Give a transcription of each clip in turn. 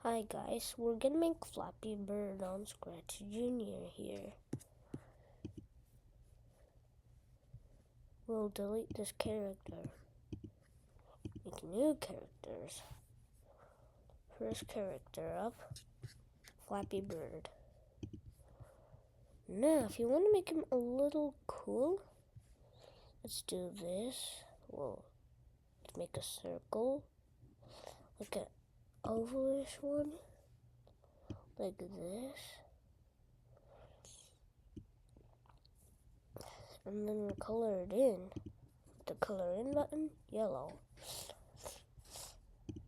Hi guys, we're gonna make Flappy Bird on Scratch Jr. here. We'll delete this character. Make new characters. First character up, Flappy Bird. Now, if you want to make him a little cool, let's do this. Let's make a circle, like an ovalish one, like this. And then we'll color it in. The color in button, yellow.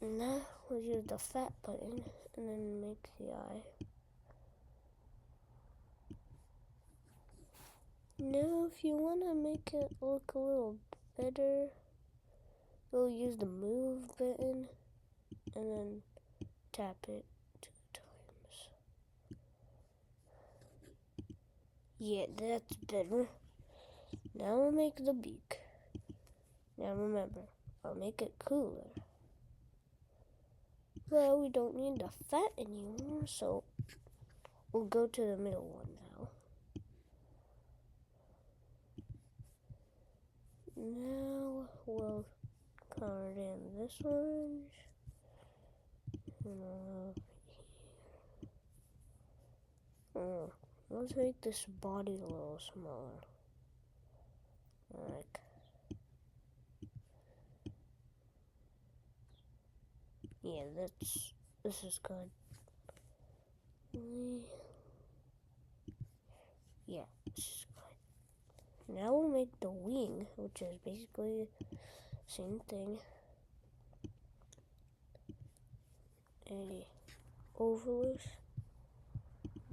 Now we'll use the fat button and then make the eye. Now if you want to make it look a little better, you'll use the move button and then tap it 2 times. Yeah, that's better. Now we'll make the beak. Now remember, I'll make it cooler. Well, we don't need the fat anymore, so we'll go to the middle one now. Now we'll color in this orange. And over here. Let's make this body a little smaller. Like, yeah, this is good. Yeah, this is good. Now we'll make the wing, which is basically the same thing. A ovalish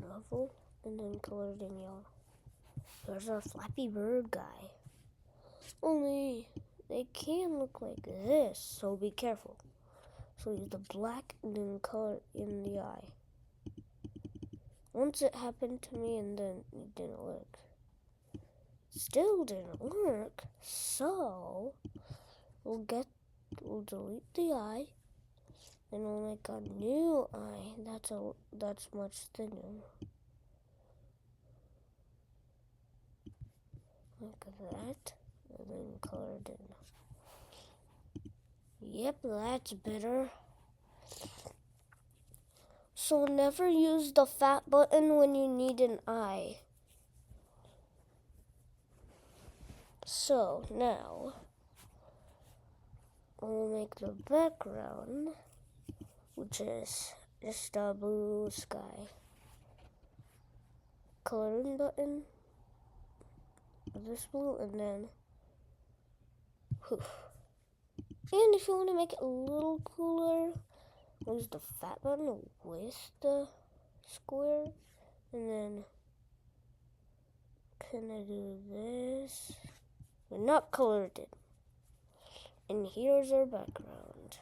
novel, and then colored in yellow. There's our Flappy Bird guy. Only they can look like this, so be careful. So use the black and then color in the eye. Once it happened to me and then it didn't work. Still didn't work, so we'll delete the eye and we'll make a new eye that's much thinner. Like that, and then color it in. Yep, that's better. So never use the fat button when you need an eye. So now we'll make the background, which is just a blue sky. Coloring button, this blue, and then And if you want to make it a little cooler, use the fat button with the square, and then kind of do this. We're not colored it. And here's our background.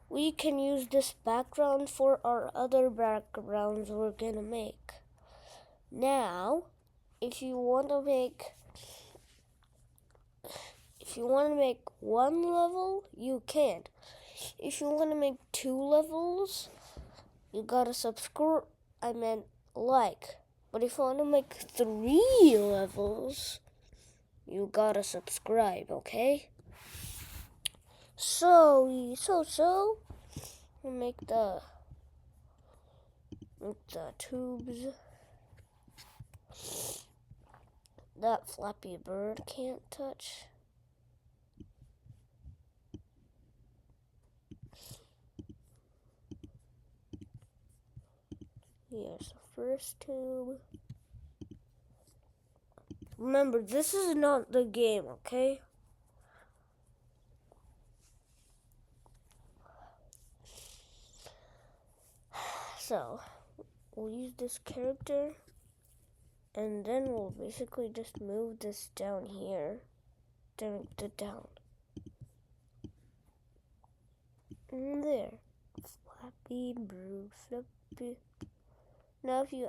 We can use this background for our other backgrounds we're gonna make. Now, if you want to make one level, you can. If you want to make 2 levels, you gotta subscribe. Like. But if you want to make 3 levels, you gotta subscribe, okay? So we'll make the tubes that Flappy Bird can't touch. Here's the first tube. Remember, this is not the game, okay? So, we'll use this character, and then we'll basically just move this down here, down. And there. Flappy Bird, Flappy. Now if you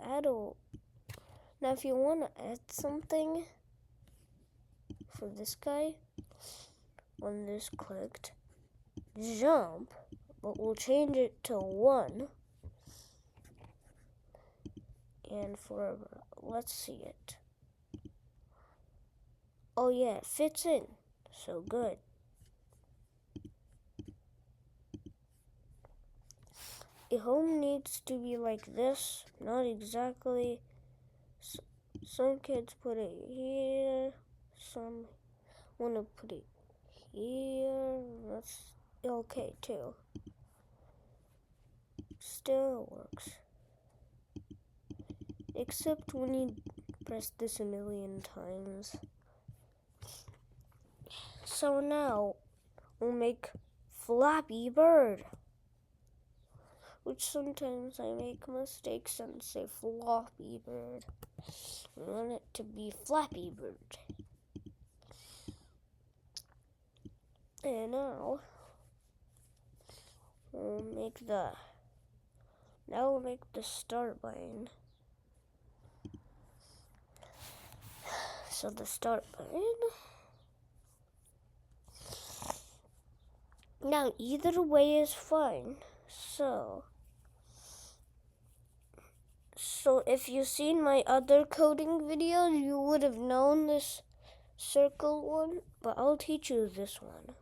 want to add something for this guy, when this clicked, jump but we'll change it to 1. And forever. Let's see it. Oh yeah, it fits in. So good. A home needs to be like this. Not exactly. Some kids put it here. Some want to put it here. That's okay too. Still works. Except when you press this a million times. So now we'll make Flappy Bird. Which sometimes I make mistakes and say Floppy Bird. We want it to be Flappy Bird. And now we'll make the start line. So the start button. Now either way is fine. So if you've seen my other coding videos, you would have known this circle one, but I'll teach you this one.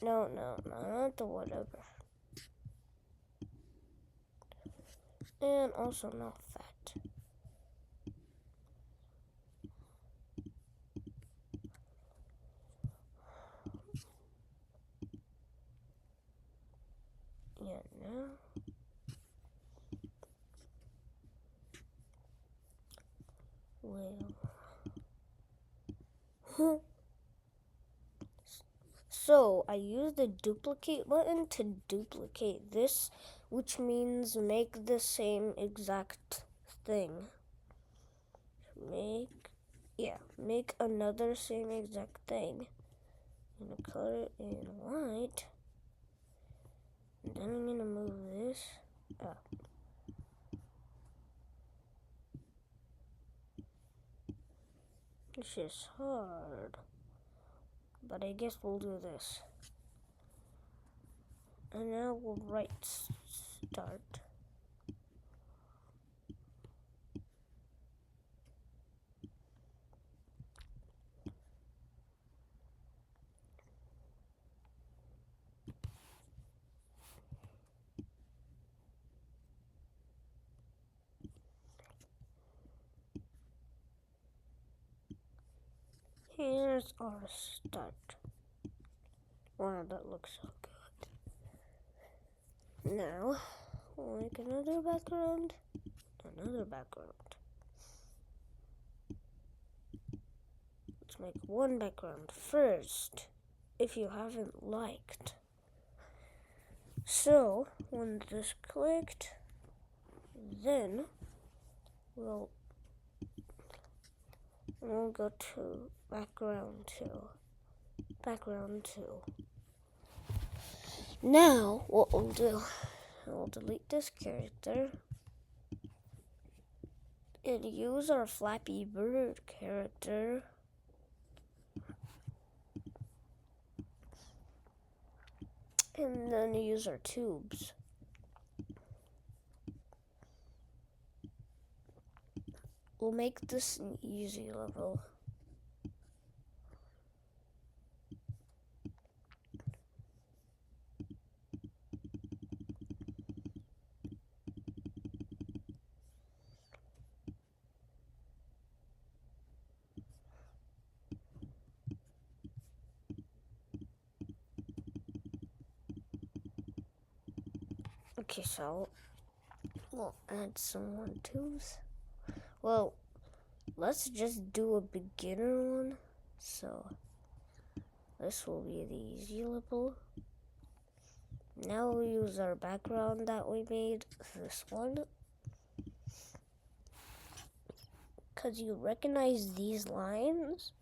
No, not the whatever. And also not fat. Yeah, no. Well. So I use the duplicate button to duplicate this, which means make the same exact thing. Make another same exact thing. I'm gonna color it in white. And then I'm gonna move this up. This is hard. But I guess we'll do this. And now we'll write start. Here's our start. Wow, that looks so good. Now, we'll make another background. Let's make one background first, if you haven't liked. So, when this clicked, then we'll go to background 2. Now, what we'll do, we'll delete this character and use our Flappy Bird character. And then use our tubes. We'll make this an easy level. Okay, so we'll add some more tubes. Well, let's just do a beginner one. So this will be the easy level. Now we'll use our background that we made, this one. Because you recognize these lines.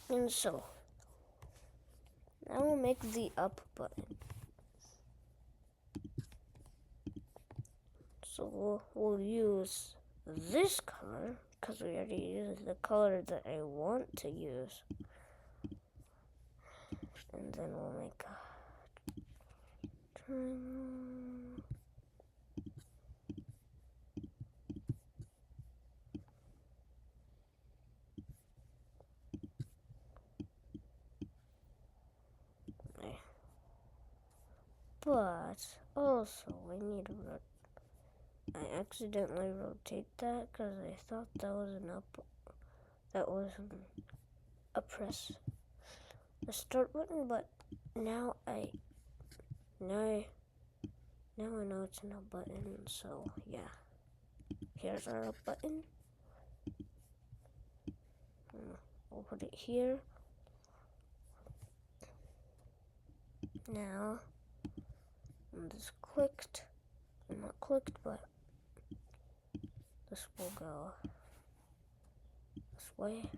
And so, now we'll make the up button. So we'll use this color because we already used the color that I want to use. And then we'll make a triangle. There. But also I need to I accidentally rotate that because I thought that was a press the start button, but now I know it's not a button, so yeah. Here's our up button. We'll put it here. Now, when this clicked, not clicked, but this will go this way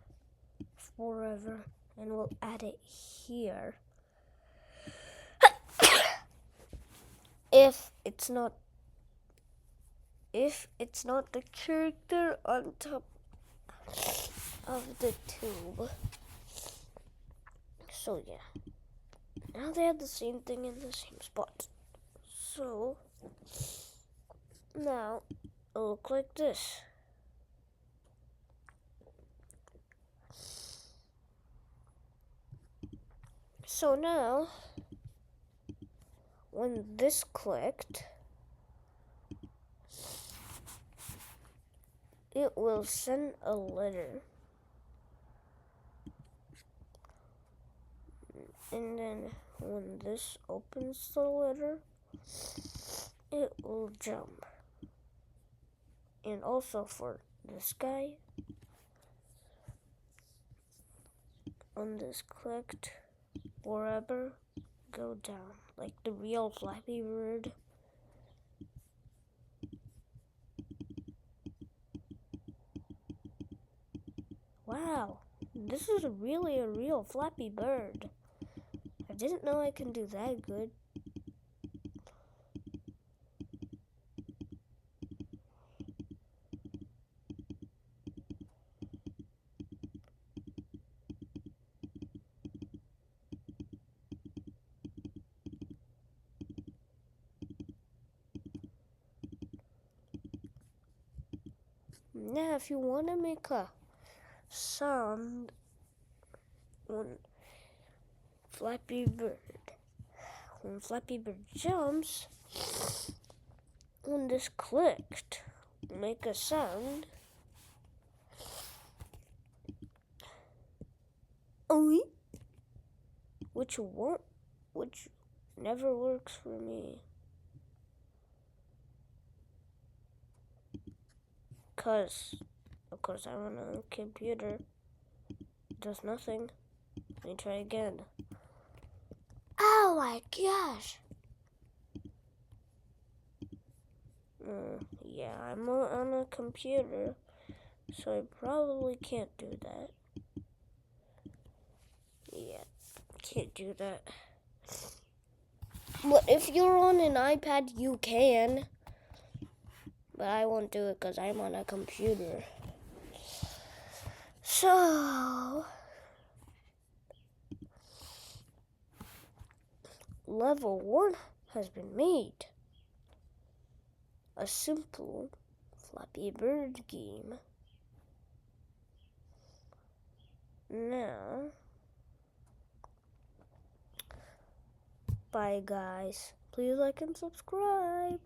forever, and we'll add it here. If it's not the character on top of the tube. So yeah. Now they have the same thing in the same spot. So now it'll look like this. So now when this clicked, it will send a letter. And then when this opens the letter, it will jump. And also for this guy, when this clicked, forever, go down, like the real Flappy Bird. Wow, this is really a real Flappy Bird. I didn't know I can do that good. Now, if you want to make a sound when Flappy Bird jumps, when this clicked, make a sound. Which never works for me. Of course, I'm on a computer. It does nothing. Let me try again. Oh my gosh! Yeah, I'm on a computer, so I probably can't do that. Yeah, can't do that. But if you're on an iPad, you can. But I won't do it because I'm on a computer. So, level 1 has been made. A simple Flappy Bird game. Now, bye guys. Please like and subscribe.